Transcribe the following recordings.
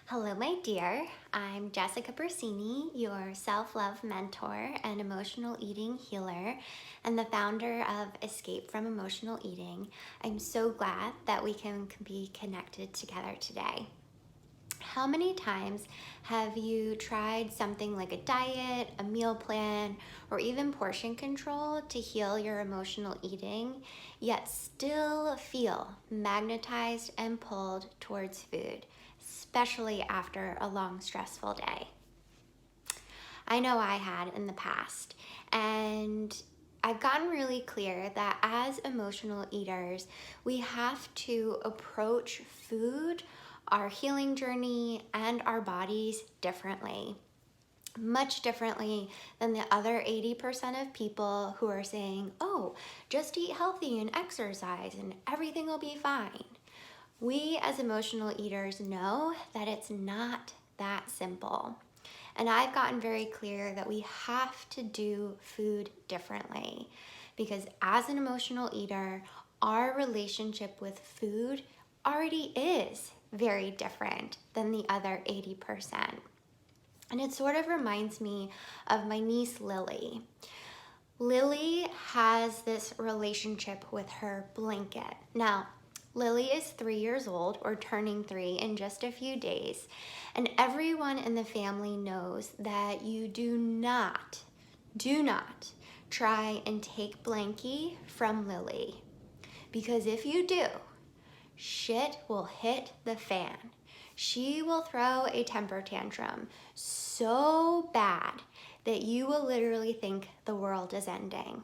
Hello, my dear. I'm Jessica Procini, your self-love mentor and emotional eating healer, and the founder of Escape from Emotional Eating. I'm so glad that we can be connected together today. How many times have you tried something like a diet, a meal plan, or even portion control to heal your emotional eating, yet still feel magnetized and pulled towards food, especially after a long, stressful day? I know I had in the past, and I've gotten really clear that as emotional eaters, we have to approach food, our healing journey, and our bodies differently. Much differently than the other 80% of people who are saying, oh, just eat healthy and exercise and everything will be fine. We as emotional eaters know that it's not that simple. And I've gotten very clear that we have to do food differently because as an emotional eater, our relationship with food already is very different than the other 80%. And it sort of reminds me of my niece Lily. Lily has this relationship with her blanket. Now, Lily is 3 years old, or turning 3 in just a few days, and everyone in the family knows that you do not try and take Blanky from Lily. Because if you do, shit will hit the fan. She will throw a temper tantrum so bad that you will literally think the world is ending.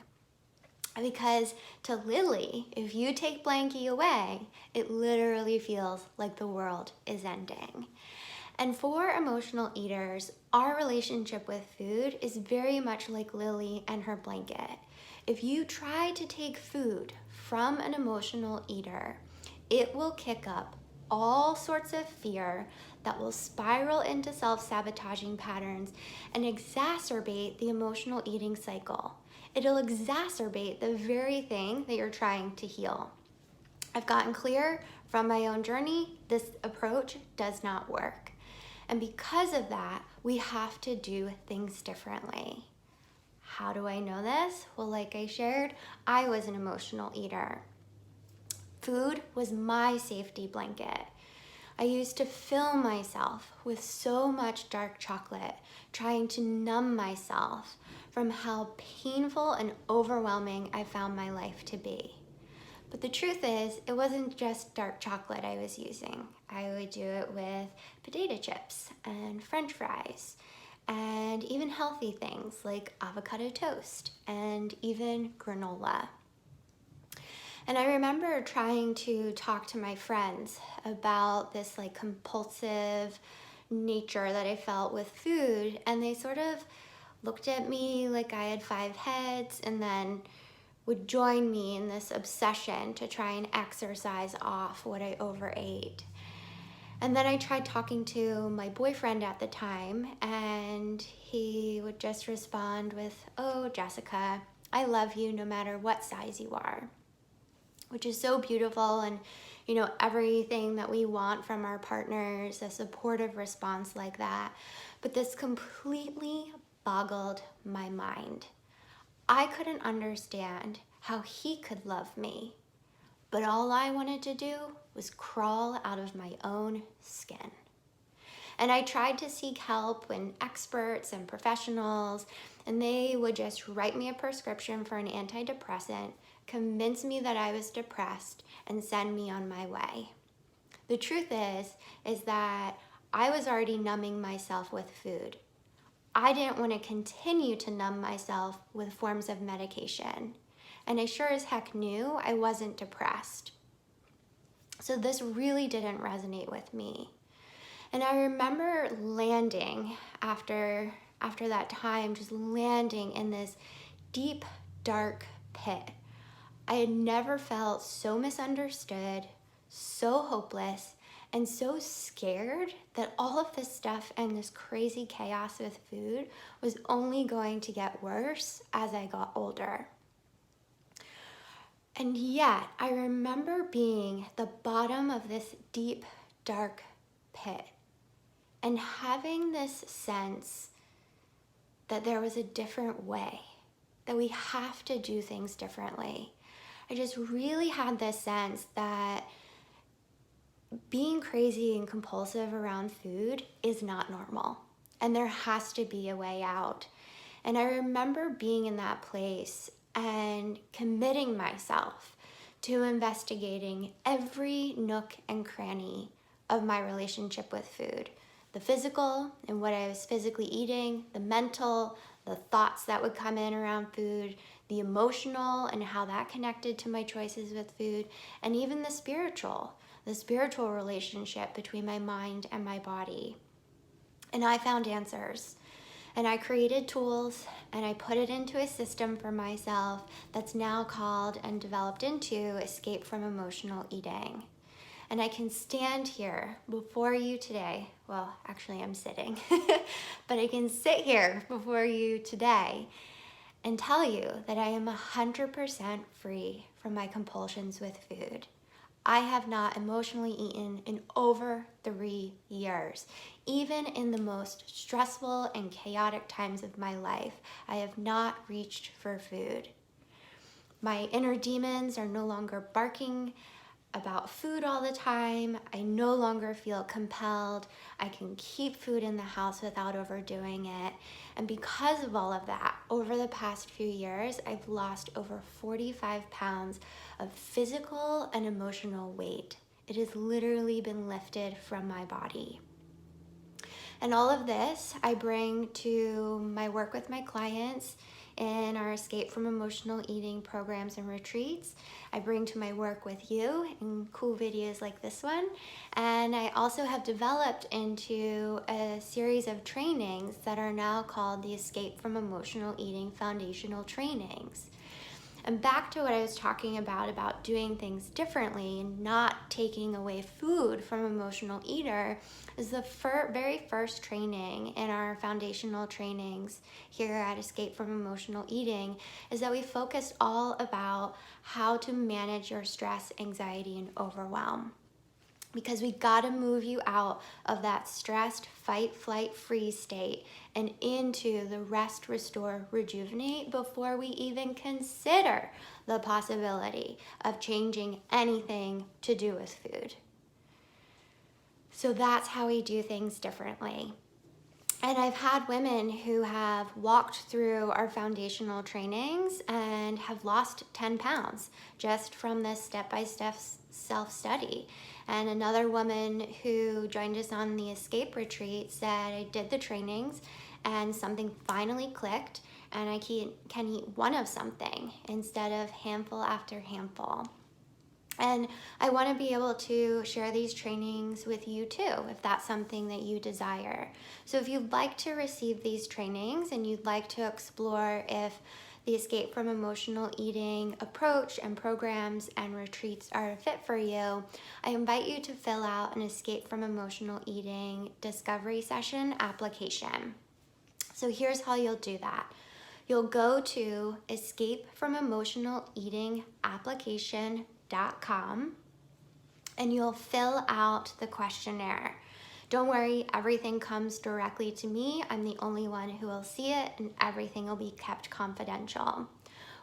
Because to Lily, if you take Blanky away, it literally feels like the world is ending. And for emotional eaters, our relationship with food is very much like Lily and her blanket. If you try to take food from an emotional eater, it will kick up all sorts of fear that will spiral into self-sabotaging patterns and exacerbate the emotional eating cycle. It'll exacerbate the very thing that you're trying to heal. I've gotten clear from my own journey, this approach does not work. And because of that, we have to do things differently. How do I know this? Well, like I shared, I was an emotional eater. Food was my safety blanket. I used to fill myself with so much dark chocolate, trying to numb myself from how painful and overwhelming I found my life to be. But the truth is, it wasn't just dark chocolate I was using. I would do it with potato chips and French fries and even healthy things like avocado toast and even granola. And I remember trying to talk to my friends about this like compulsive nature that I felt with food, and they sort of looked at me like I had 5 heads and then would join me in this obsession to try and exercise off what I overate. And then I tried talking to my boyfriend at the time, and he would just respond with, oh, Jessica, I love you no matter what size you are, which is so beautiful. And everything that we want from our partners, a supportive response like that. But this completely boggled my mind. I couldn't understand how he could love me, but all I wanted to do was crawl out of my own skin. And I tried to seek help with experts and professionals, and they would just write me a prescription for an antidepressant, convince me that I was depressed, and send me on my way. The truth is that I was already numbing myself with food. I didn't want to continue to numb myself with forms of medication. And I sure as heck knew I wasn't depressed. So this really didn't resonate with me. And I remember landing after that time, just landing in this deep, dark pit. I had never felt so misunderstood, so hopeless, and so scared that all of this stuff and this crazy chaos with food was only going to get worse as I got older. And yet, I remember being the bottom of this deep, dark pit. and having this sense that there was a different way, that we have to do things differently. I just really had this sense that being crazy and compulsive around food is not normal, and there has to be a way out. And I remember being in that place and committing myself to investigating every nook and cranny of my relationship with food. The physical and what I was physically eating, the mental, the thoughts that would come in around food, the emotional and how that connected to my choices with food, and even the spiritual relationship between my mind and my body. And I found answers. And I created tools and I put it into a system for myself that's now called and developed into Escape from Emotional Eating. And I can stand here before you today. Well, actually I'm sitting, but I can sit here before you today and tell you that I am 100% free from my compulsions with food. I have not emotionally eaten in over 3 years. Even in the most stressful and chaotic times of my life, I have not reached for food. My inner demons are no longer barking about food all the time. I no longer feel compelled. I can keep food in the house without overdoing it. And because of all of that, over the past few years, I've lost over 45 pounds of physical and emotional weight. It has literally been lifted from my body. And all of this I bring to my work with my clients in our Escape from Emotional Eating programs and retreats. I bring to my work with you in cool videos like this one. And I also have developed into a series of trainings that are now called the Escape from Emotional Eating Foundational Trainings. And back to what I was talking about doing things differently and not taking away food from emotional eater, is the very first training in our foundational trainings here at Escape from Emotional Eating is that we focused all about how to manage your stress, anxiety, and overwhelm. Because we gotta move you out of that stressed fight, flight, freeze state and into the rest, restore, rejuvenate before we even consider the possibility of changing anything to do with food. So that's how we do things differently. And I've had women who have walked through our foundational trainings and have lost 10 pounds just from this step-by-step self-study. And another woman who joined us on the escape retreat said, I did the trainings and something finally clicked and I can eat one of something instead of handful after handful. And I want to be able to share these trainings with you too, if that's something that you desire. So if you'd like to receive these trainings and you'd like to explore if the Escape from Emotional Eating approach and programs and retreats are a fit for you, I invite you to fill out an Escape from Emotional Eating discovery session application. So here's how you'll do that. You'll go to escapefromemotionaleatingapplication.com and you'll fill out the questionnaire. Don't worry, everything comes directly to me. I'm the only one who will see it and everything will be kept confidential.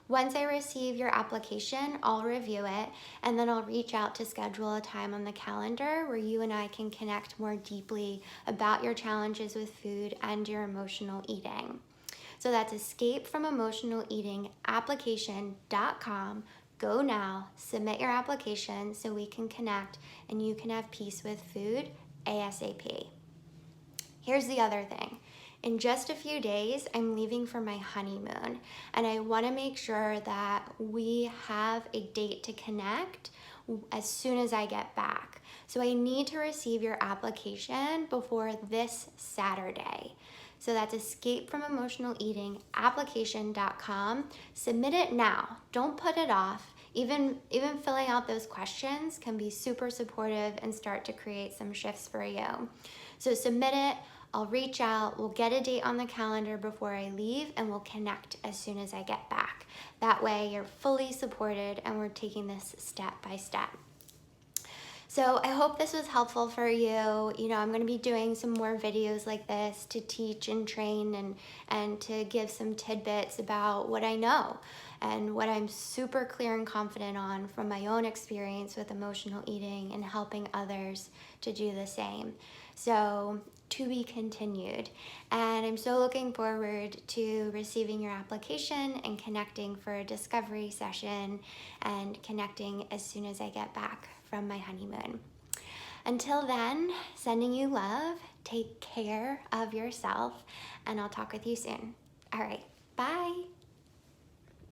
Once I receive your application, I'll review it and then I'll reach out to schedule a time on the calendar where you and I can connect more deeply about your challenges with food and your emotional eating. So that's escapefromemotionaleatingapplication.com. Go now, submit your application so we can connect and you can have peace with food ASAP. Here's the other thing. In just a few days, I'm leaving for my honeymoon and I want to make sure that we have a date to connect as soon as I get back. So I need to receive your application before this Saturday. So that's escapefromemotionaleatingapplication.com. Submit it now. Don't put it off. Even filling out those questions can be super supportive and start to create some shifts for you. So submit it. I'll reach out. We'll get a date on the calendar before I leave and we'll connect as soon as I get back. That way you're fully supported and we're taking this step by step. So I hope this was helpful for you. You know, I'm going to be doing some more videos like this to teach and train and to give some tidbits about what I know and what I'm super clear and confident on from my own experience with emotional eating and helping others to do the same. So to be continued. And I'm so looking forward to receiving your application and connecting for a discovery session and connecting as soon as I get back from my honeymoon. Until then, sending you love, take care of yourself, and I'll talk with you soon. All right, bye.